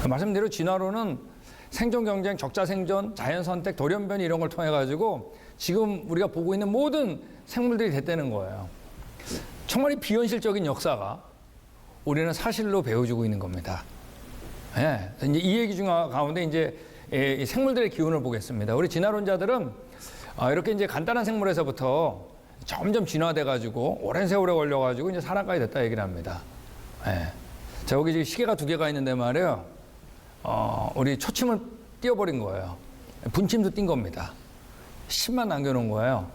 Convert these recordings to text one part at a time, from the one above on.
말씀대로 진화론은 생존 경쟁, 적자 생존, 자연 선택, 돌연변이 이런 걸 통해 가지고 지금 우리가 보고 있는 모든 생물들이 됐다는 거예요. 정말 이 비현실적인 역사가 우리는 사실로 배워주고 있는 겁니다. 예. 이제 이 얘기 중 가운데 이제 생물들의 기운을 보겠습니다. 우리 진화론자들은 이렇게 이제 간단한 생물에서부터 점점 진화돼 가지고 오랜 세월에 걸려 가지고 이제 사람까지 됐다 얘기를 합니다. 예. 자, 여기 지금 시계가 두 개가 있는데 말이에요. 우리 초침을 띄워버린 거예요. 분침도 띈 겁니다. 10만 남겨놓은 거예요.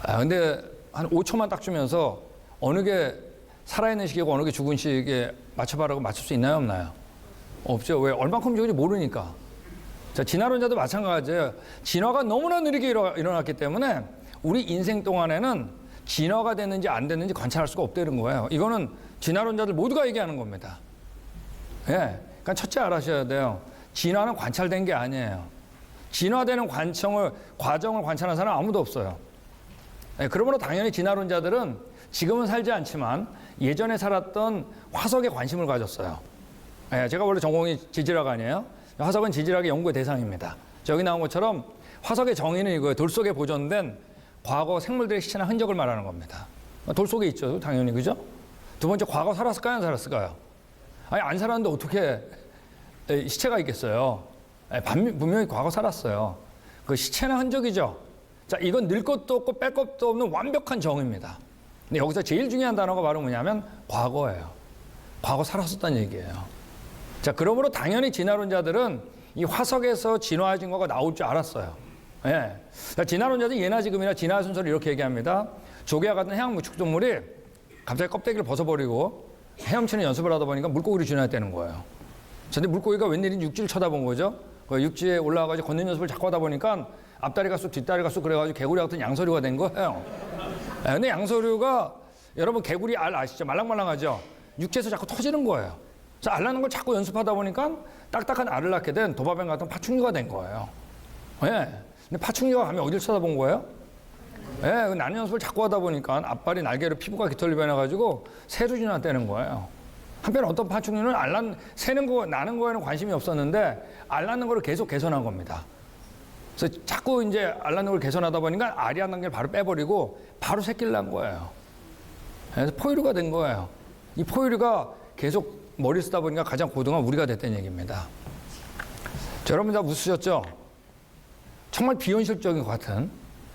근데 한 5초만 딱 주면서 어느 게 살아있는 시계고 어느 게 죽은 시계 맞춰봐라고 맞출 수 있나요, 없나요? 없죠. 왜? 얼만큼 죽은지 모르니까. 자, 진화론자도 마찬가지예요. 진화가 너무나 느리게 일어났기 때문에 우리 인생 동안에는 진화가 됐는지 안 됐는지 관찰할 수가 없다는 거예요. 이거는 진화론자들 모두가 얘기하는 겁니다. 예. 그러니까 첫째 알아셔야 돼요. 진화는 관찰된 게 아니에요. 진화되는 과정을 관찰하는 사람 아무도 없어요. 예, 그러므로 당연히 진화론자들은 지금은 살지 않지만 예전에 살았던 화석에 관심을 가졌어요. 예, 제가 원래 전공이 지질학 아니에요? 화석은 지질학의 연구의 대상입니다. 여기 나온 것처럼 화석의 정의는 이거예요. 돌 속에 보존된 과거 생물들의 시체나 흔적을 말하는 겁니다. 돌 속에 있죠, 당연히. 그죠? 두 번째, 과거 살았을까요, 안 살았을까요? 아니, 안 살았는데 어떻게 시체가 있겠어요? 분명히 과거 살았어요. 그 시체나 흔적이죠. 자, 이건 늘 것도 없고 뺄 것도 없는 완벽한 정의입니다. 근데 여기서 제일 중요한 단어가 바로 뭐냐면 과거예요. 과거 살았었다는 얘기예요. 자, 그러므로 당연히 진화론자들은 이 화석에서 진화의 증거가 나올 줄 알았어요. 예. 자, 진화론자들은 예나 지금이나 진화의 순서를 이렇게 얘기합니다. 조개와 같은 해양 무축동물이 갑자기 껍데기를 벗어버리고 헤엄치는 연습을 하다 보니까 물고기로 진화했다는 거예요. 근데 물고기가 웬일인지 육지를 쳐다본 거죠. 육지에 올라와가지고 걷는 연습을 자꾸 하다 보니까 앞다리가 쑥 뒷다리가 쑥 그래가지고 개구리 같은 양서류가 된 거예요. 근데 양서류가 여러분 개구리 알 아시죠? 말랑말랑하죠? 육지에서 자꾸 터지는 거예요. 그래서 알 낳는 걸 자꾸 연습하다 보니까 딱딱한 알을 낳게 된 도마뱀 같은 파충류가 된 거예요. 예. 근데 파충류가 가면 어디를 쳐다본 거예요? 예, 나는 연습을 자꾸 하다 보니까 앞발이 날개로 피부가 깃털이 변해가지고 새로 진화되는 거예요. 한편 어떤 파충류는 나는 거에는 관심이 없었는데 알 낳는 거를 계속 개선한 겁니다. 그래서 자꾸 이제 알 낳는 걸 개선하다 보니까 알이 한 단계를 바로 빼버리고 바로 새끼를 낳은 거예요. 그래서 포유류가 된 거예요. 이 포유류가 계속 머리 쓰다 보니까 가장 고등한 우리가 됐다는 얘기입니다. 자, 여러분 다 웃으셨죠? 정말 비현실적인 것 같은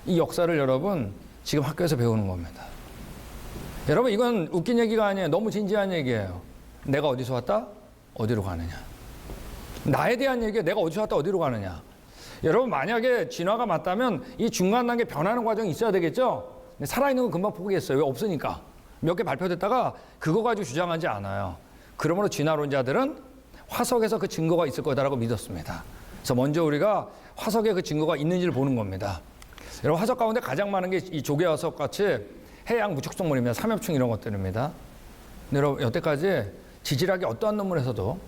이 역사를 여러분 지금 학교에서 배우는 겁니다. 여러분 이건 웃긴 얘기가 아니에요. 너무 진지한 얘기예요. 내가 어디서 왔다? 어디로 가느냐. 나에 대한 얘기예요. 내가 어디서 왔다? 어디로 가느냐. 여러분 만약에 진화가 맞다면 이 중간 단계 변하는 과정이 있어야 되겠죠? 근데 살아있는 건 금방 포기했어요. 왜? 없으니까. 몇 개 발표됐다가 그거 가지고 주장하지 않아요. 그러므로 진화론자들은 화석에서 그 증거가 있을 거다라고 믿었습니다. 그래서 먼저 우리가 화석에 그 증거가 있는지를 보는 겁니다. 여러분 화석 가운데 가장 많은 게 이 조개화석 같이 해양 무축동물입니다. 삼엽충 이런 것들입니다. 근데 여러분 여태까지 지질학의 어떠한 논문에서도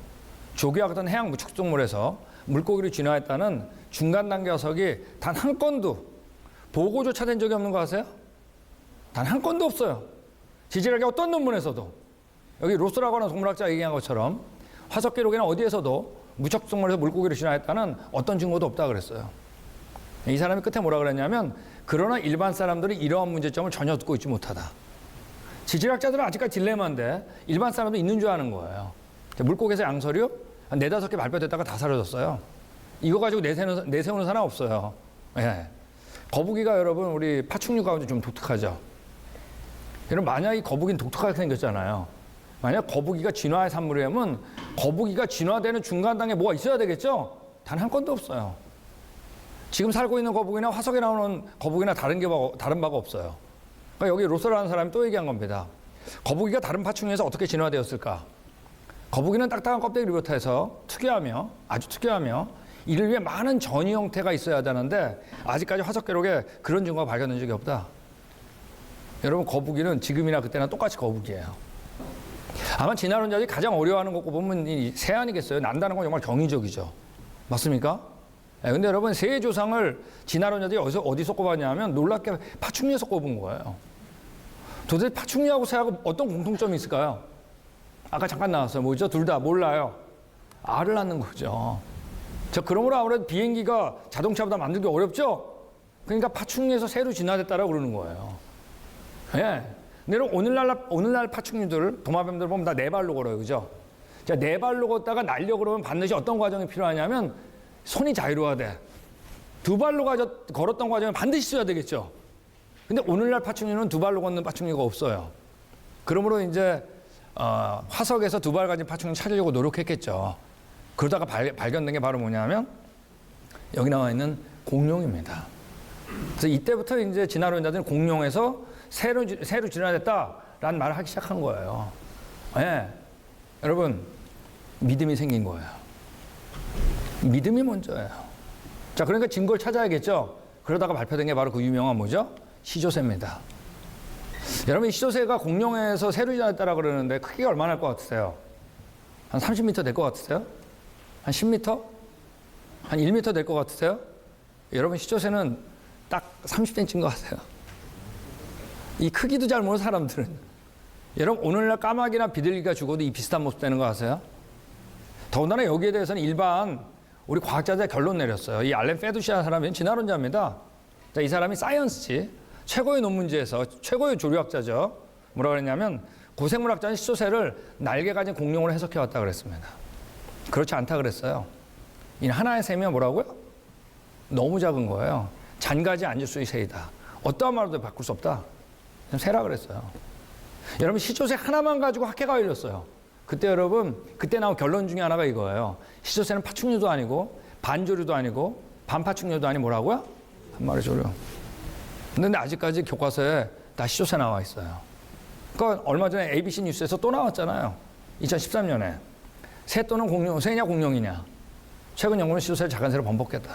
조개와 같은 해양 무축동물에서 물고기를 진화했다는 중간 단계 화석이 단 한 건도 보고조차 된 적이 없는 거 아세요? 단 한 건도 없어요. 지질학의 어떤 논문에서도. 여기 로스라고 하는 동물학자가 얘기한 것처럼 화석 기록에는 어디에서도 무척동물에서 물고기를 진화했다는 어떤 증거도 없다 그랬어요. 이 사람이 끝에 뭐라 그랬냐면 그러나 일반 사람들이 이러한 문제점을 전혀 듣고 있지 못하다. 지질학자들은 아직까지 딜레마인데 일반 사람도 있는 줄 아는 거예요. 물고기에서 양서류 한 4-5개 발표됐다가 다 사라졌어요. 이거 가지고 내세우는 사람 없어요. 예. 거북이가 여러분 우리 파충류 가운데 좀 독특하죠. 여러분 만약 이 거북이는 독특하게 생겼잖아요. 만약 거북이가 진화의 산물이라면 거북이가 진화되는 중간 단계에 뭐가 있어야 되겠죠? 단 한 건도 없어요. 지금 살고 있는 거북이나 화석에 나오는 거북이나 다른 바가 없어요. 그러니까 여기 로서라는 사람이 또 얘기한 겁니다. 거북이가 다른 파충류에서 어떻게 진화되었을까? 거북이는 딱딱한 껍데기를 비롯해서 아주 특이하며 이를 위해 많은 전이 형태가 있어야 되는데 아직까지 화석 기록에 그런 증거가 발견된 적이 없다. 여러분 거북이는 지금이나 그때나 똑같이 거북이에요. 아마 진화론자들이 가장 어려워하는 것 보면 이 새 아니겠어요? 난다는 건 정말 경이적이죠. 맞습니까? 근데 여러분 새의 조상을 진화론자들이 어디서 꼽았냐면 놀랍게 파충류에서 꼽은 거예요. 도대체 파충류하고 새하고 어떤 공통점이 있을까요? 아까 잠깐 나왔어요. 뭐죠? 둘 다 몰라요. 알을 낳는 거죠. 그러므로 아무래도 비행기가 자동차보다 만들기 어렵죠? 그러니까 파충류에서 새로 진화됐다라고 그러는 거예요. 예. 근데 오늘날 파충류들, 도마뱀들 보면 다 네 발로 걸어요. 그죠? 자, 네 발로 걷다가 날려 그러면 반드시 어떤 과정이 필요하냐면 손이 자유로워야 돼. 두 발로 걸었던 과정은 반드시 써야 되겠죠. 근데 오늘날 파충류는 두 발로 걷는 파충류가 없어요. 그러므로 이제 화석에서 두 발 가진 파충류 찾으려고 노력했겠죠. 그러다가 발견된 게 바로 뭐냐면 여기 나와 있는 공룡입니다. 그래서 이때부터 이제 진화론자들은 공룡에서 새로 진화됐다라는 말을 하기 시작한 거예요. 예. 여러분, 믿음이 생긴 거예요. 믿음이 먼저예요. 자, 그러니까 증거를 찾아야겠죠. 그러다가 발표된 게 바로 그 유명한 뭐죠? 시조새입니다. 여러분, 이 시조새가 공룡에서 새로 진화됐다라고 그러는데 크기가 얼마나 할 것 같으세요? 한 30m 될 것 같으세요? 한 10m? 한 1m 될 것 같으세요? 여러분, 시조새는 딱 30cm인 것 같아요. 이 크기도 잘 모르는 사람들은. 여러분, 오늘날 까마귀나 비둘기가 죽어도 이 비슷한 모습 되는 거 아세요? 더군다나 여기에 대해서는 일반 우리 과학자들 결론 내렸어요. 이 알렌 페두시라는 사람은 진화론자입니다. 자, 이 사람이 사이언스지 최고의 논문지에서 최고의 조류학자죠. 뭐라 그랬냐면 고생물학자는 시조새를 날개 가진 공룡으로 해석해 왔다 그랬습니다. 그렇지 않다 그랬어요. 이 하나의 셈이 뭐라고요? 너무 작은 거예요. 잔가지 앉을 수의 새이다. 어떠한 말로도 바꿀 수 없다. 그냥 새라 그랬어요. 여러분, 시조새 하나만 가지고 학회가 열렸어요. 그때 여러분, 그때 나온 결론 중에 하나가 이거예요. 시조새는 파충류도 아니고 반조류도 아니고 반파충류도 아니 뭐라고요? 한 마리 조류. 근데 아직까지 교과서에 다 시조새 나와 있어요. 그러니까 얼마 전에 ABC 뉴스에서 또 나왔잖아요. 2013년에. 새 또는 공룡, 새냐 공룡이냐. 최근 연구는 시조새를 작은 새로 번복했다.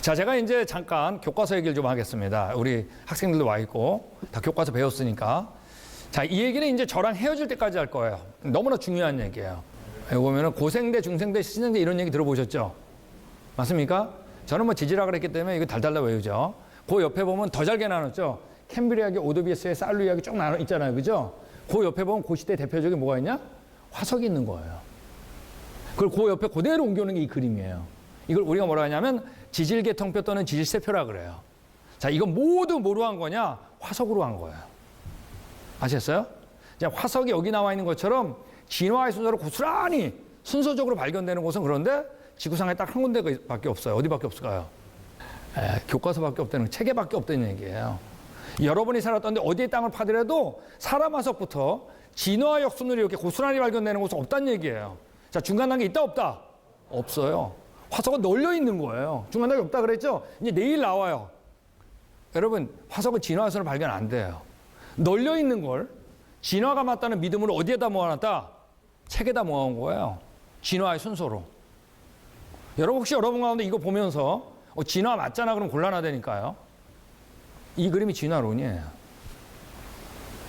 자, 제가 이제 잠깐 교과서 얘기를 좀 하겠습니다. 우리 학생들도 와 있고 다 교과서 배웠으니까. 자, 이 얘기는 이제 저랑 헤어질 때까지 할 거예요. 너무나 중요한 얘기예요. 여기 보면은 고생대, 중생대, 신생대 이런 얘기 들어보셨죠? 맞습니까? 저는 뭐 지질학을 했기 때문에 이거 달달달 외우죠. 그 옆에 보면 더 잘게 나눴죠. 캠브리아기, 오도비에스의 살루이학이 쭉 나눠 있잖아요. 그죠? 그 옆에 보면 그 시대 대표적인 뭐가 있냐? 화석이 있는 거예요. 그걸 그 옆에 그대로 옮겨오는 게 이 그림이에요. 이걸 우리가 뭐라 하냐면 지질계통표 또는 지질세표라 그래요. 자, 이건 모두 뭐로 한 거냐? 화석으로 한 거예요. 아셨어요? 자, 화석이 여기 나와 있는 것처럼 진화의 순서로 고스란히 순서적으로 발견되는 곳은 그런데 지구상에 딱 한 군데밖에 없어요. 어디밖에 없을까요? 교과서밖에 없다는, 체계밖에 없다는 얘기예요. 여러분이 살았던데 어디에 땅을 파더라도 사람 화석부터 진화 역순으로 이렇게 고스란히 발견되는 곳은 없다는 얘기예요. 자, 중간 단계 있다 없다? 없어요. 화석은 널려 있는 거예요. 중간 단계 없다 그랬죠? 이제 내일 나와요. 여러분, 화석은 진화 역순으로 발견 안 돼요. 널려 있는 걸 진화가 맞다는 믿음으로 어디에다 모아놨다? 책에다 모아온 거예요. 진화의 순서로. 여러분, 혹시 여러분 가운데 이거 보면서 진화 맞잖아 그럼 곤란하다니까요. 이 그림이 진화론이에요.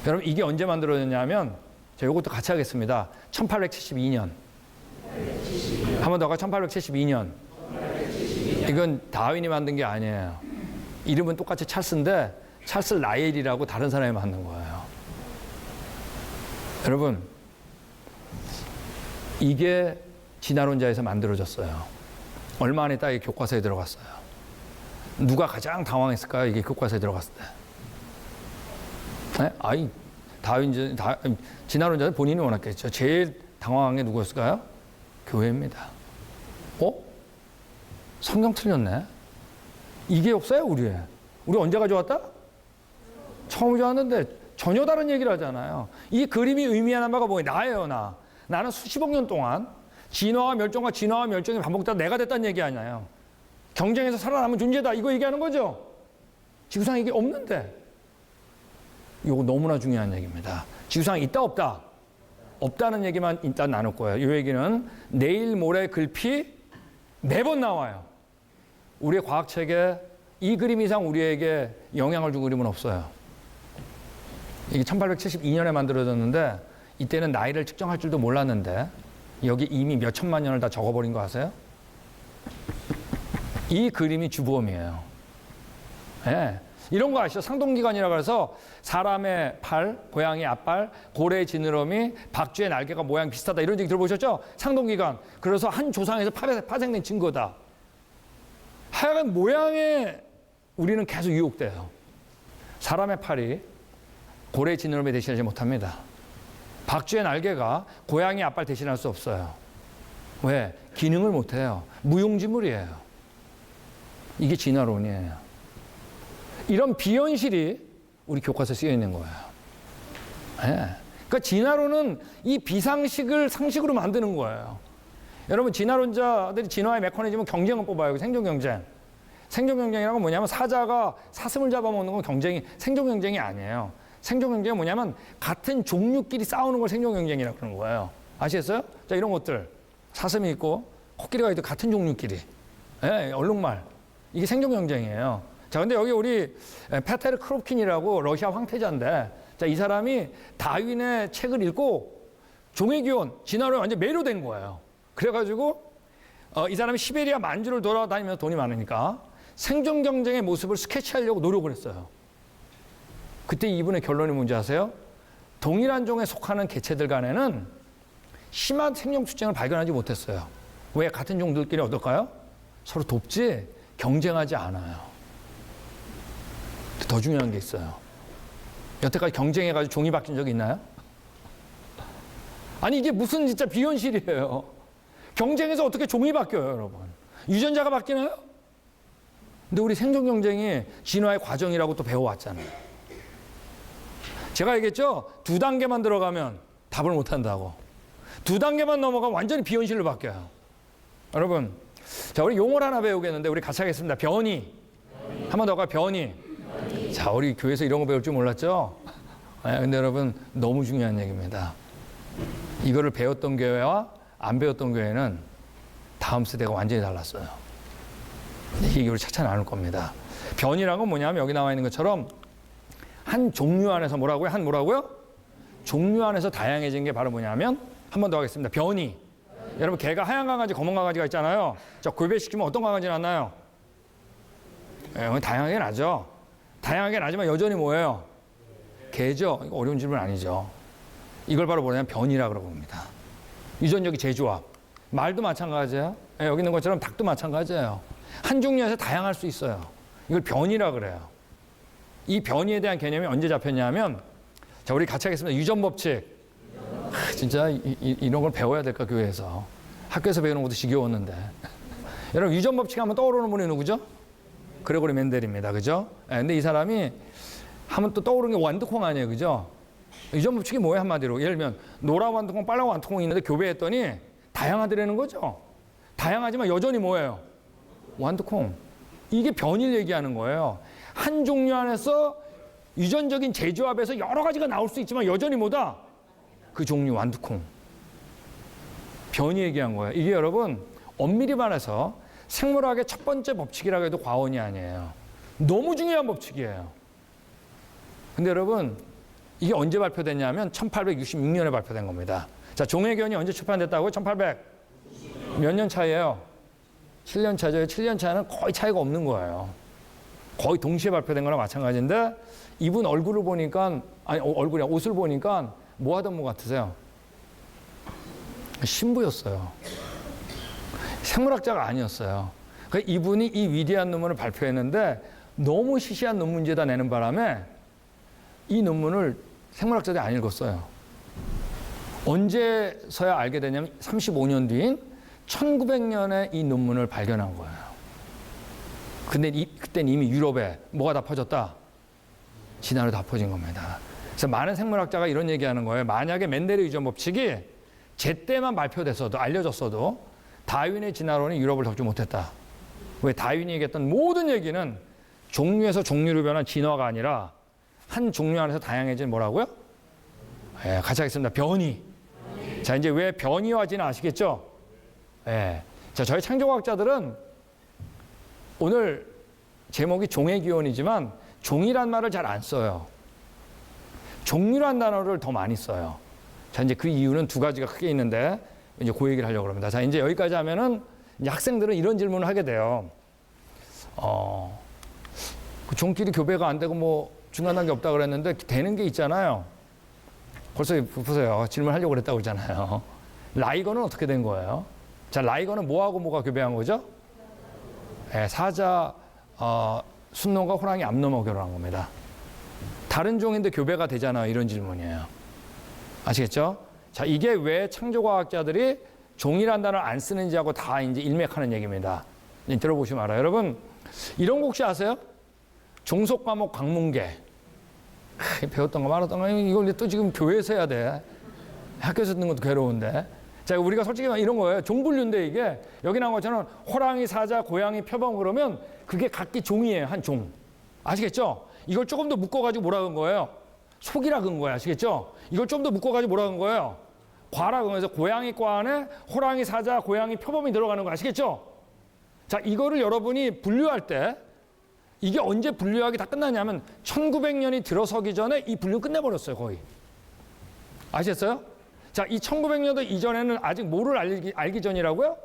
여러분, 이게 언제 만들어졌냐면 제가 이것도 같이 하겠습니다. 1872년. 한 번 더 가. 1872년. 이건 다윈이 만든 게 아니에요. 이름은 똑같이 찰스인데 찰스 라이엘이라고 다른 사람이 만든 거예요. 여러분, 이게 진화론자에서 만들어졌어요. 얼마 안 있다 이 교과서에 들어갔어요. 누가 가장 당황했을까요? 이게 교과서에 들어갔을 때. 네? 아이, 진화론자는 본인이 원했겠죠. 제일 당황한 게 누구였을까요? 교회입니다. 성경 틀렸네. 이게 역사예요, 우리 언제 가져왔다? 처음 가져왔는데 전혀 다른 얘기를 하잖아요. 이 그림이 의미하는 바가 뭐예요? 나예요, 나. 나는 수십억 년 동안 진화와 멸종이 반복되다 내가 됐다는 얘기 아니에요. 경쟁에서 살아남은 존재다. 이거 얘기하는 거죠. 지구상에 이게 없는데. 이거 너무나 중요한 얘기입니다. 지구상에 있다 없다? 없다는 얘기만 일단 나눌 거예요. 이 얘기는 내일 모레 글피 매번 나와요. 우리의 과학책에 이 그림 이상 우리에게 영향을 준 그림은 없어요. 이게 1872년에 만들어졌는데 이때는 나이를 측정할 줄도 몰랐는데 여기 이미 몇 천만 년을 다 적어버린 거 아세요? 이 그림이 주범이에요. 네. 이런 거 아시죠? 상동기관이라고 해서 사람의 팔, 고양이 앞발, 고래의 지느러미, 박쥐의 날개가 모양 비슷하다 이런 얘기 들어보셨죠? 상동기관. 그래서 한 조상에서 파생된 증거다. 하여간 모양에 우리는 계속 유혹돼요. 사람의 팔이 고래의 지느러미 대신하지 못합니다. 박쥐의 날개가 고양이 앞발 대신할 수 없어요. 왜? 기능을 못해요. 무용지물이에요. 이게 진화론이에요. 이런 비현실이 우리 교과서에 쓰여 있는 거예요. 네. 그러니까 진화론은 이 비상식을 상식으로 만드는 거예요. 여러분 진화론자들이 진화의 메커니즘은 경쟁을 뽑아요. 생존 경쟁. 생존 경쟁이라는 건 뭐냐면 사자가 사슴을 잡아먹는 건 경쟁이 생존 경쟁이 아니에요. 생존 경쟁은 뭐냐면 같은 종류끼리 싸우는 걸 생존 경쟁이라고 그러는 거예요. 아시겠어요? 자, 이런 것들. 사슴이 있고 코끼리가 있고 같은 종류끼리. 예, 얼룩말. 이게 생존 경쟁이에요. 자, 근데 여기 우리 페테르 크롭킨이라고 러시아 황태자인데, 자, 이 사람이 다윈의 책을 읽고 종의 기원, 진화론에 완전 매료된 거예요. 그래가지고 이 사람이 시베리아 만주를 돌아다니면서 돈이 많으니까 생존 경쟁의 모습을 스케치하려고 노력을 했어요. 그때 이분의 결론이 뭔지 아세요? 동일한 종에 속하는 개체들 간에는 심한 생존 투쟁을 발견하지 못했어요. 왜? 같은 종들끼리 어떨까요? 서로 돕지 경쟁하지 않아요. 더 중요한 게 있어요. 여태까지 경쟁해가지고 종이 바뀐 적이 있나요? 아니 이게 무슨 진짜 비현실이에요. 경쟁에서 어떻게 종이 바뀌어요, 여러분? 유전자가 바뀌나요? 근데 우리 생존 경쟁이 진화의 과정이라고 또 배워왔잖아요. 제가 얘기했죠? 2단계만 들어가면 답을 못 한다고. 2단계만 넘어가면 완전히 비현실로 바뀌어요. 여러분, 자, 우리 용어를 하나 배우겠는데 우리 같이 하겠습니다. 변이. 한 번 더 가요. 변이. 자, 우리 교회에서 이런 거 배울 줄 몰랐죠? 근데 여러분, 너무 중요한 얘기입니다. 이거를 배웠던 교회와 안 배웠던 교회는 다음 세대가 완전히 달랐어요. 이게 우리 차차 나눌 겁니다. 변이라는 건 뭐냐면 여기 나와 있는 것처럼 한 종류 안에서 뭐라고요? 한 뭐라고요? 종류 안에서 다양해진 게 바로 뭐냐면 한 번 더 하겠습니다. 변이. 여러분 개가 하얀 강아지, 검은 강아지가 있잖아요. 자, 구별시키면 어떤 강아지 났나요? 다양하게 나죠. 다양하게 나지만 여전히 뭐예요? 개죠. 이거 어려운 질문 아니죠. 이걸 바로 뭐냐면 변이라고 봅니다. 유전적인 재조합. 말도 마찬가지예요. 여기 있는 것처럼 닭도 마찬가지예요. 한 종류에서 다양할 수 있어요. 이걸 변이라 그래요. 이 변이에 대한 개념이 언제 잡혔냐면, 자, 우리 같이 하겠습니다. 유전 법칙. 진짜 이런 걸 배워야 될까, 교회에서. 학교에서 배우는 것도 지겨웠는데. 여러분, 유전 법칙 하면 떠오르는 분이 누구죠? 그레고리 멘델입니다. 그죠? 근데 이 사람이 하면 또 떠오르는 게 완두콩 아니에요. 그죠? 유전 법칙이 뭐예요, 한마디로? 예를 들면, 노란 완두콩, 빨간 완두콩이 있는데 교배했더니 다양하더라는 거죠? 다양하지만 여전히 뭐예요? 완두콩. 이게 변이를 얘기하는 거예요. 한 종류 안에서 유전적인 재조합에서 여러 가지가 나올 수 있지만 여전히 뭐다? 그 종류 완두콩. 변이 얘기한 거예요. 이게 여러분 엄밀히 말해서 생물학의 첫 번째 법칙이라고 해도 과언이 아니에요. 너무 중요한 법칙이에요. 근데 여러분 이게 언제 발표됐냐면 1866년에 발표된 겁니다. 자, 종의 기원이 언제 출판됐다고요? 1800 몇 년 차이에요? 7년 차죠. 7년 차는 거의 차이가 없는 거예요. 거의 동시에 발표된 거랑 마찬가지인데 이분 얼굴을 보니까, 아니 얼굴이 옷을 보니까 뭐 하던 분 같으세요? 신부였어요. 생물학자가 아니었어요. 그러니까 이분이 이 위대한 논문을 발표했는데 너무 시시한 논문지에다 내는 바람에 이 논문을 생물학자들이 안 읽었어요. 언제서야 알게 되냐면 35년 뒤인 1900년에 이 논문을 발견한 거예요. 근데 그때는 이미 유럽에 뭐가 다 퍼졌다? 진화로 다 퍼진 겁니다. 그래서 많은 생물학자가 이런 얘기하는 거예요. 만약에 멘델의 유전 법칙이 제때만 발표됐어도, 알려졌어도 다윈의 진화론이 유럽을 덮지 못했다. 왜? 다윈이 얘기했던 모든 얘기는 종류에서 종류로 변한 진화가 아니라 한 종류 안에서 다양해진 뭐라고요? 같이 하겠습니다. 변이. 자, 이제 왜 변이와지는 아시겠죠? 자, 저희 창조과학자들은 오늘 제목이 종의 기원이지만 종이란 말을 잘 안 써요. 종류란 단어를 더 많이 써요. 자, 이제 그 이유는 두 가지가 크게 있는데 이제 그 얘기를 하려고 합니다. 자, 이제 여기까지 하면은 이제 학생들은 이런 질문을 하게 돼요. 그 종끼리 교배가 안 되고 뭐 중간 단계 없다 그랬는데 되는 게 있잖아요. 벌써 보세요. 질문하려고 그랬다고 그러잖아요. 라이거는 어떻게 된 거예요? 자, 라이거는 뭐하고 뭐가 교배한 거죠? 네, 사자, 순놈과 호랑이 암놈하고 결혼한 겁니다. 다른 종인데 교배가 되잖아요. 이런 질문이에요. 아시겠죠? 자, 이게 왜 창조과학자들이 종이란 단어를 안 쓰는지하고 다 이제 일맥하는 얘기입니다. 들어보시면 알아요. 여러분, 이런 거 혹시 아세요? 종속 과목 광문계. 배웠던 거 말았던 거 이걸 또 지금 교회에서 해야 돼. 학교에서 듣는 것도 괴로운데. 자, 우리가 솔직히 이런 거예요. 종분류인데 이게 여기 나온 것처럼 호랑이, 사자, 고양이, 표범 그러면 그게 각기 종이에요. 한 종. 아시겠죠? 이걸 조금 더 묶어가지고 뭐라 그런 거예요? 속이라 그런 거예요. 아시겠죠? 이걸 좀 더 묶어가지고 뭐라 그런 거예요? 과라 그러면서 고양이 과 안에 호랑이, 사자, 고양이, 표범이 들어가는 거 아시겠죠? 자, 이거를 여러분이 분류할 때 이게 언제 분류하기 다 끝나냐면 1900년이 들어서기 전에 이 분류 끝내버렸어요. 거의. 아시겠어요? 자, 이 1900년도 이전에는 아직 뭐를 알기 전이라고요?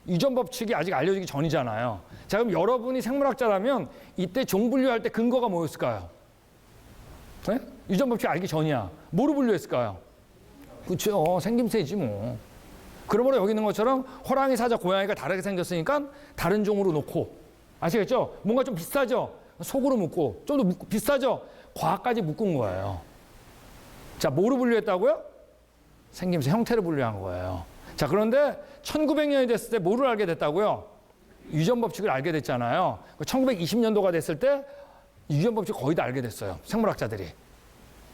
유전 법칙이 아직 알려지기 전이잖아요. 자, 그럼 여러분이 생물학자라면 이때 종 분류할 때 근거가 뭐였을까요? 네? 유전 법칙 알기 전이야. 뭐로 분류했을까요? 그렇죠. 생김새지 뭐. 그러므로 여기 있는 것처럼 호랑이, 사자, 고양이가 다르게 생겼으니까 다른 종으로 놓고. 아시겠죠? 뭔가 좀 비슷하죠? 속으로 묶고. 좀 더 비슷하죠? 과까지 묶은 거예요. 자, 뭐로 분류했다고요? 생김새, 형태를 분류한 거예요. 자, 그런데 1900년이 됐을 때 뭐를 알게 됐다고요? 유전 법칙을 알게 됐잖아요. 1920년도가 됐을 때 유전 법칙 거의 다 알게 됐어요. 생물학자들이.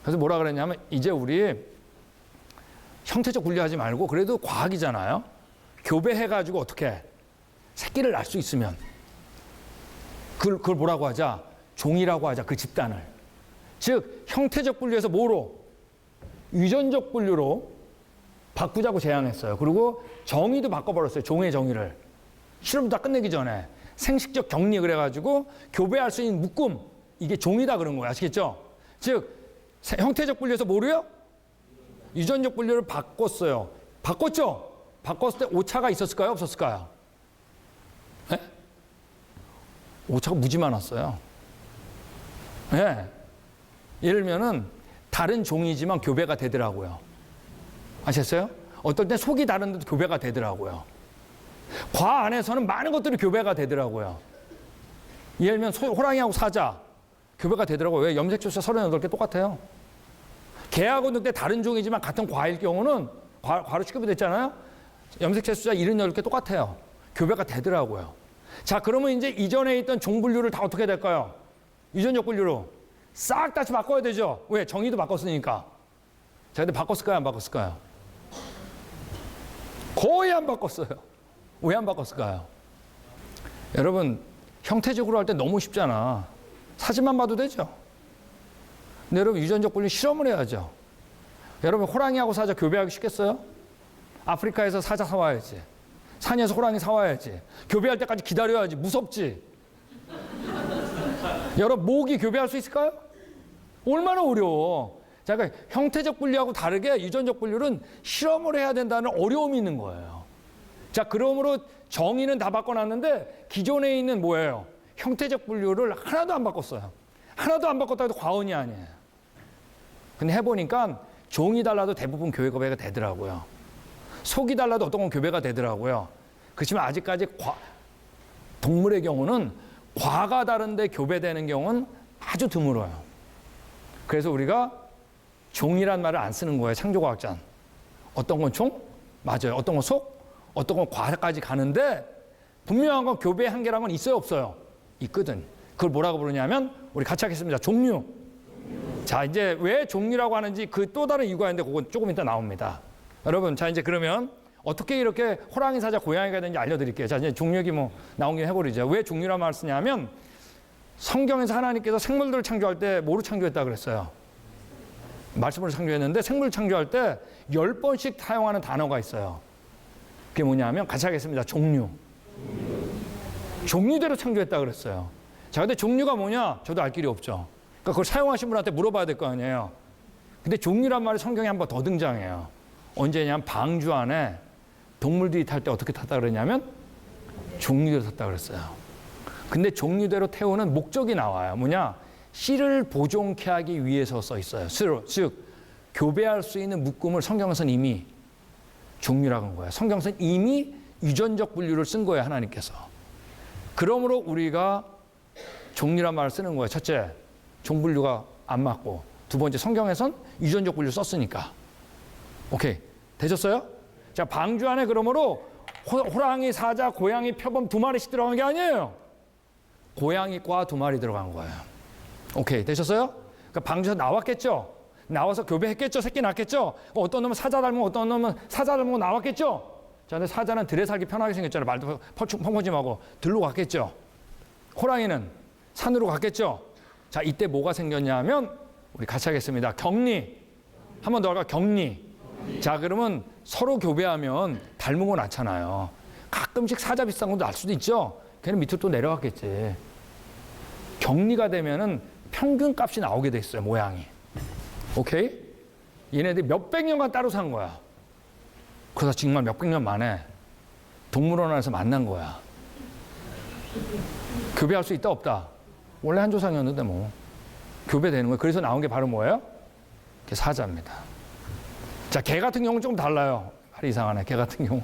그래서 뭐라 그랬냐면 이제 우리 형태적 분류하지 말고 그래도 과학이잖아요. 교배해가지고 어떻게 새끼를 낳을 수 있으면 그걸 뭐라고 하자? 종이라고 하자. 그 집단을. 즉 형태적 분류에서 뭐로? 유전적 분류로 바꾸자고 제안했어요. 그리고 정의도 바꿔버렸어요. 종의 정의를. 실험 다 끝내기 전에. 생식적 격리 그래가지고 교배할 수 있는 묶음. 이게 종이다 그런 거예요. 아시겠죠? 즉 형태적 분류에서 뭐로요? 유전적 분류를 바꿨어요. 바꿨죠? 바꿨을 때 오차가 있었을까요? 없었을까요? 네? 오차가 무지 많았어요. 네. 예를 들면은 다른 종이지만 교배가 되더라고요. 아셨어요? 어떨 때 속이 다른데도 교배가 되더라고요. 과 안에서는 많은 것들이 교배가 되더라고요. 예를 들면 호랑이하고 사자 교배가 되더라고요. 왜? 염색추수 38개 똑같아요. 개하고 늑대 다른 종이지만 같은 과일 경우는 과로 취급이 됐잖아요. 염색체 숫자 78개 똑같아요. 교배가 되더라고요. 자, 그러면 이제 이전에 있던 종 분류를 다 어떻게 될까요? 유전적 분류로 싹 다시 바꿔야 되죠. 왜? 정의도 바꿨으니까. 자, 근데 바꿨을까요? 안 바꿨을까요? 거의 안 바꿨어요. 왜 안 바꿨을까요? 여러분, 형태적으로 할 때 너무 쉽잖아. 사진만 봐도 되죠. 근데 여러분, 유전적 분류 실험을 해야죠. 여러분, 호랑이하고 사자 교배하기 쉽겠어요? 아프리카에서 사자 사와야지. 산에서 호랑이 사와야지. 교배할 때까지 기다려야지. 무섭지? 여러분, 모기 교배할 수 있을까요? 얼마나 어려워. 자, 그러니까 형태적 분류하고 다르게 유전적 분류는 실험을 해야 된다는 어려움이 있는 거예요. 자, 그러므로 정의는 다 바꿔놨는데 기존에 있는 뭐예요? 형태적 분류를 하나도 안 바꿨어요. 하나도 안 바꿨다 해도 과언이 아니에요. 근데 해보니까 종이 달라도 대부분 교배가 되더라고요. 속이 달라도 어떤 건 교배가 되더라고요. 그렇지만 아직까지 동물의 경우는 과가 다른데 교배되는 경우는 아주 드물어요. 그래서 우리가 종이란 말을 안 쓰는 거예요. 창조과학자는. 어떤 건 종? 맞아요. 어떤 건 속? 어떤 건 과까지 가는데 분명한 건 교배의 한계란 건 있어요? 없어요? 있거든. 그걸 뭐라고 부르냐면 우리 같이 하겠습니다. 종류. 자, 이제 왜 종류라고 하는지 그 또 다른 이유가 있는데 그건 조금 이따 나옵니다. 여러분, 자, 이제 그러면 어떻게 이렇게 호랑이, 사자, 고양이가 되는지 알려드릴게요. 자, 이제 종류 얘기 뭐 나온 김에 해버리죠. 왜 종류란 말을 쓰냐면 성경에서 하나님께서 생물들을 창조할 때 뭐로 창조했다 그랬어요? 말씀으로 창조했는데 생물 창조할 때 10번씩 사용하는 단어가 있어요. 그게 뭐냐면 같이 하겠습니다. 종류. 종류대로 창조했다 그랬어요. 자, 근데 종류가 뭐냐? 저도 알 길이 없죠. 그러니까 그걸 사용하신 분한테 물어봐야 될 거 아니에요. 근데 종류란 말이 성경에 한 번 더 등장해요. 언제냐면 방주 안에 동물들이 탈 때 어떻게 탔다 그러냐면 종류대로 탔다 그랬어요. 근데 종류대로 태우는 목적이 나와요. 뭐냐? 씨를 보존케 하기 위해서 써 있어요. 즉 교배할 수 있는 묶음을 성경에서는 이미 종류라고 한 거예요. 성경에서는 이미 유전적 분류를 쓴 거예요, 하나님께서. 그러므로 우리가 종류란 말을 쓰는 거예요. 첫째, 종분류가 안 맞고. 두 번째, 성경에선 유전적 분류 썼으니까. 오케이. 되셨어요? 자, 방주 안에 그러므로 호랑이, 사자, 고양이, 표범 2마리씩 들어간 게 아니에요. 고양이과 2마리 들어간 거예요. 오케이. 되셨어요? 그러니까 방주에서 나왔겠죠? 나와서 교배했겠죠? 새끼 낳겠죠? 어떤 놈은 사자 닮고 어떤 놈은 사자 닮고 나왔겠죠? 자, 근데 사자는 들에 살기 편하게 생겼잖아요. 말도 펑퍼짐하고 들로 갔겠죠? 호랑이는 산으로 갔겠죠? 자, 이때 뭐가 생겼냐 하면 우리 같이 하겠습니다. 격리. 한 번 더 할까? 격리. 자, 그러면 서로 교배하면 닮은 거 낳잖아요. 가끔씩 사자 비슷한 것도 날 수도 있죠? 걔는 밑으로 또 내려갔겠지. 격리가 되면은 평균 값이 나오게 돼 있어요, 모양이. 오케이? 얘네들이 몇백 년간 따로 산 거야. 그래서 정말 몇백 년 만에 동물원에서 만난 거야. 교배할 수 있다, 없다? 원래 한 조상이었는데 뭐. 교배되는 거예요. 그래서 나온 게 바로 뭐예요? 그게 사자입니다. 자, 개 같은 경우는 조금 달라요. 말이 이상하네, 개 같은 경우.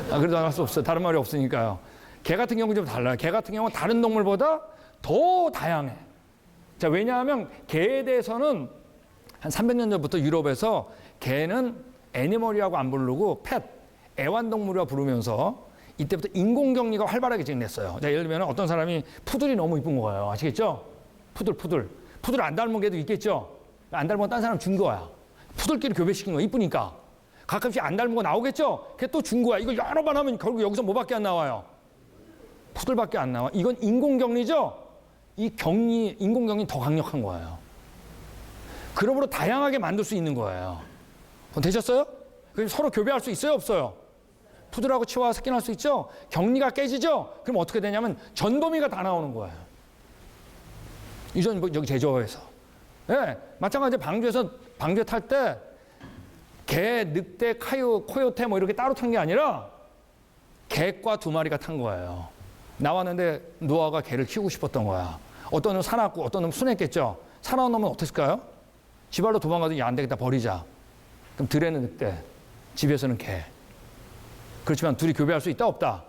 그래도 할 수 없어요. 다른 말이 없으니까요. 개 같은 경우는 좀 달라요. 개 같은 경우는 다른 동물보다 더 다양해. 자, 왜냐하면 개에 대해서는 한 300년 전부터 유럽에서 개는 애니멀이라고 안 부르고 펫, 애완동물이라고 부르면서 이때부터 인공격리가 활발하게 진행됐어요. 자, 예를 들면 어떤 사람이 푸들이 너무 이쁜 거예요. 아시겠죠? 푸들 안 닮은 개도 있겠죠? 안 닮은 딴 사람 준 거야. 푸들끼리 교배시킨 거야. 이쁘니까. 가끔씩 안 닮은 거 나오겠죠? 걔 또 준 거야. 이거 여러 번 하면 결국 여기서 뭐밖에 안 나와요? 푸들밖에 안 나와. 이건 인공격리죠? 이 인공격리는 더 강력한 거예요. 그러므로 다양하게 만들 수 있는 거예요. 되셨어요? 그럼 서로 교배할 수 있어요, 없어요? 푸들하고 치와와 새끼 낳을 수 있죠? 격리가 깨지죠? 그럼 어떻게 되냐면 전도미가 다 나오는 거예요. 유전 여기 제조에서. 네, 마찬가지로 방주에 탈 때 개, 늑대, 코요테 뭐 이렇게 따로 탄 게 아니라 개과 2마리가 탄 거예요. 나왔는데 노아가 개를 키우고 싶었던 거야. 어떤 놈은 사납고 어떤 놈은 순했겠죠. 사나운 놈은 어땠을까요? 지발로 도망가도 야, 안 되겠다, 버리자. 그럼 들에는 늑대, 집에서는 개. 그렇지만 둘이 교배할 수 있다, 없다?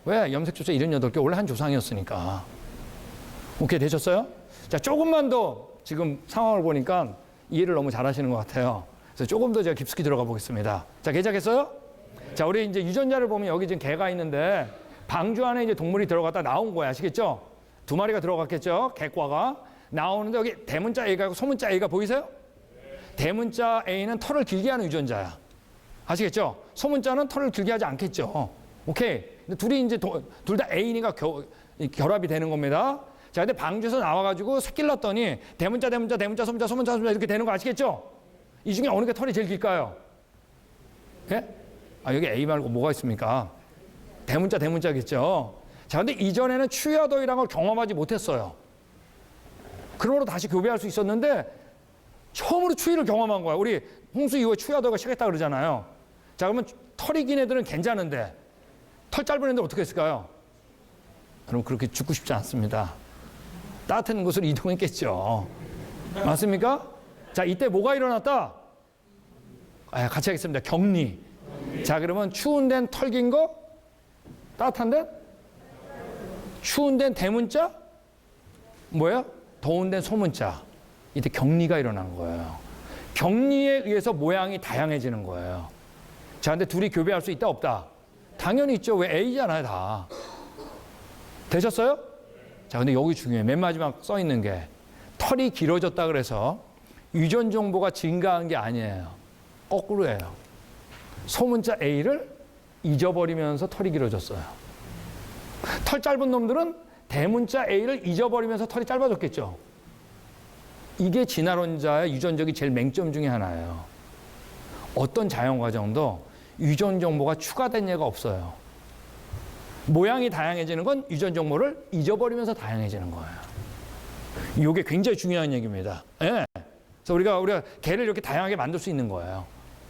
왜? 염색조차 78개, 원래 한 조상이었으니까. 오케이, 되셨어요? 자, 조금만 더 지금 상황을 보니까 이해를 너무 잘하시는 것 같아요. 그래서 조금 더 제가 깊숙이 들어가 보겠습니다. 자, 개작했어요? 자, 우리 이제 유전자를 보면 여기 지금 개가 있는데 방주 안에 이제 동물이 들어갔다 나온 거야. 아시겠죠? 2마리가 들어갔겠죠? 개과가. 나오는데 여기 대문자 A가 있고 소문자 A가 보이세요? 대문자 A는 털을 길게 하는 유전자야. 아시겠죠? 소문자는 털을 길게 하지 않겠죠. 오케이. 근데 둘이 이제 둘 다 A니까 결합이 되는 겁니다. 자, 근데 방주에서 나와가지고 새끼를 낳았더니 대문자, 소문자 이렇게 되는 거 아시겠죠? 이 중에 어느 게 털이 제일 길까요? 예? 아, 여기 A 말고 뭐가 있습니까? 대문자겠죠. 자, 근데 이전에는 추야도이라는 걸 경험하지 못했어요. 그러므로 다시 교배할 수 있었는데 처음으로 추위를 경험한 거야. 우리 홍수 이후에 추야도가 시작했다 그러잖아요. 자, 그러면 털이 긴 애들은 괜찮은데 털 짧은 애들은 어떻게 했을까요? 그럼 그렇게 죽고 싶지 않습니다. 따뜻한 곳으로 이동했겠죠. 맞습니까? 자, 이때 뭐가 일어났다? 같이 하겠습니다. 격리. 자, 그러면 추운 데는 털 긴 거, 따뜻한 데는 추운 데는 대문자, 뭐예요? 더운 데는 소문자. 이때 격리가 일어나는 거예요. 격리에 의해서 모양이 다양해지는 거예요. 자, 근데 둘이 교배할 수 있다, 없다? 당연히 있죠. 왜 A잖아요, 다. 되셨어요? 자, 근데 여기 중요해. 맨 마지막 써 있는 게 털이 길어졌다 그래서 유전 정보가 증가한 게 아니에요. 거꾸로예요. 소문자 A를 잊어버리면서 털이 길어졌어요. 털 짧은 놈들은 대문자 A를 잊어버리면서 털이 짧아졌겠죠. 이게 진화론자의 유전적인 제일 맹점 중에 하나예요. 어떤 자연 과정도 유전 정보가 추가된 예가 없어요. 모양이 다양해지는 건 유전 정보를 잊어버리면서 다양해지는 거예요. 이게 굉장히 중요한 얘기입니다. 예. 그래서 우리가 개를 이렇게 다양하게 만들 수 있는 거예요.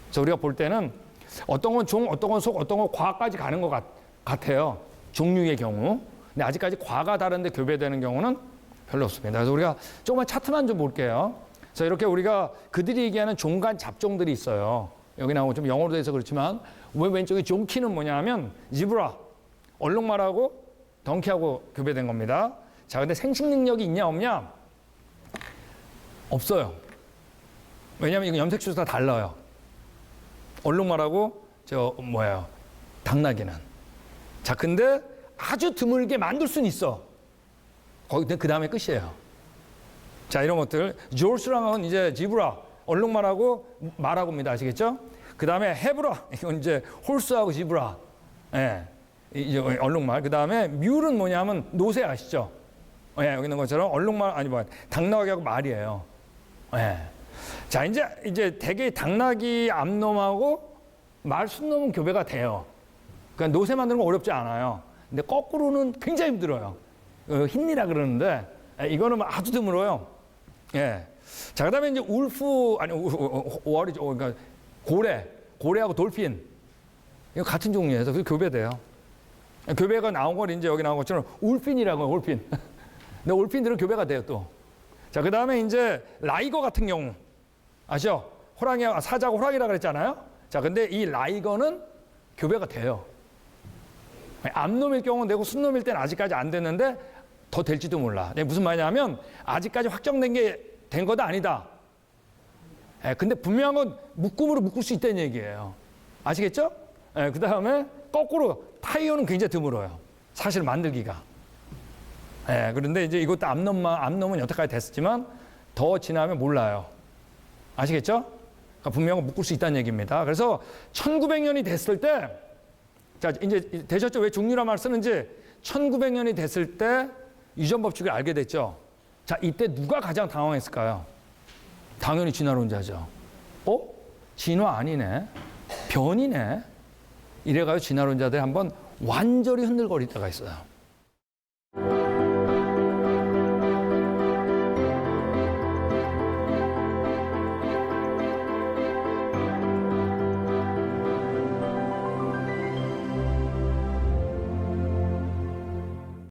그래서 우리가 볼 때는 어떤 건 종, 어떤 건 속, 어떤 건 과까지 가는 것 같아요. 종류의 경우. 근데 아직까지 과가 다른데 교배되는 경우는 별로 없습니다. 그래서 우리가 조금만 차트만 좀 볼게요. 그래서 이렇게 우리가 그들이 얘기하는 종간 잡종들이 있어요. 여기 나오고 좀 영어로 돼서 그렇지만 왼쪽에 종키는 뭐냐면 지브라, 얼룩말하고 덩키하고 교배된 겁니다. 자, 근데 생식 능력이 있냐 없냐? 없어요. 왜냐하면 이거 염색추도 다 달라요. 얼룩말하고 당나귀는. 자, 근데 아주 드물게 만들 수는 있어. 거기 그 다음에 끝이에요. 자, 이런 것들. 조르스랑은 이제 지브라, 얼룩말하고 말하고입니다. 아시겠죠? 그 다음에 헤브라, 이건 이제 홀스하고 지브라. 예. 이제 얼룩말. 그 다음에 뮬은 뭐냐면 노새 아시죠? 예, 여기 있는 것처럼 얼룩말, 당나귀하고 말이에요. 예. 자, 이제 대개 당나귀 암놈하고 말 순놈은 교배가 돼요. 그러니까 노새 만드는 거 어렵지 않아요. 근데 거꾸로는 굉장히 힘들어요. 힌니라 그러는데 이거는 아주 드물어요. 예. 자, 그다음에 이제 그러니까 고래하고 돌핀 이거 같은 종류에서 그 교배돼요. 교배가 나온 건 이제 여기 나온 것처럼 울핀이라고 해요. 울핀. 근데 울핀들은 교배가 돼요 또. 자, 그다음에 이제 라이거 같은 경우 아시죠? 사자가 호랑이라 그랬잖아요. 자, 근데 이 라이거는 교배가 돼요. 암놈일 경우는 되고 순놈일 때는 아직까지 안 됐는데 더 될지도 몰라. 무슨 말이냐면 아직까지 확정된 게 된 거다 아니다. 근데 분명한 건 묶음으로 묶을 수 있다는 얘기예요. 아시겠죠? 그 다음에 거꾸로 타이어는 굉장히 드물어요. 사실 만들기가. 그런데 이제 이것도 암놈은 여태까지 됐었지만 더 지나면 몰라요. 아시겠죠? 그러니까 분명히 묶을 수 있다는 얘기입니다. 그래서 1900년이 됐을 때, 자, 이제 되셨죠? 왜 종류란 말 쓰는지 1900년이 됐을 때 유전 법칙을 알게 됐죠. 자, 이때 누가 가장 당황했을까요? 당연히 진화론자죠. 진화 아니네. 변이네. 이래가지고 진화론자들이 한번 완전히 흔들거릴 때가 있어요.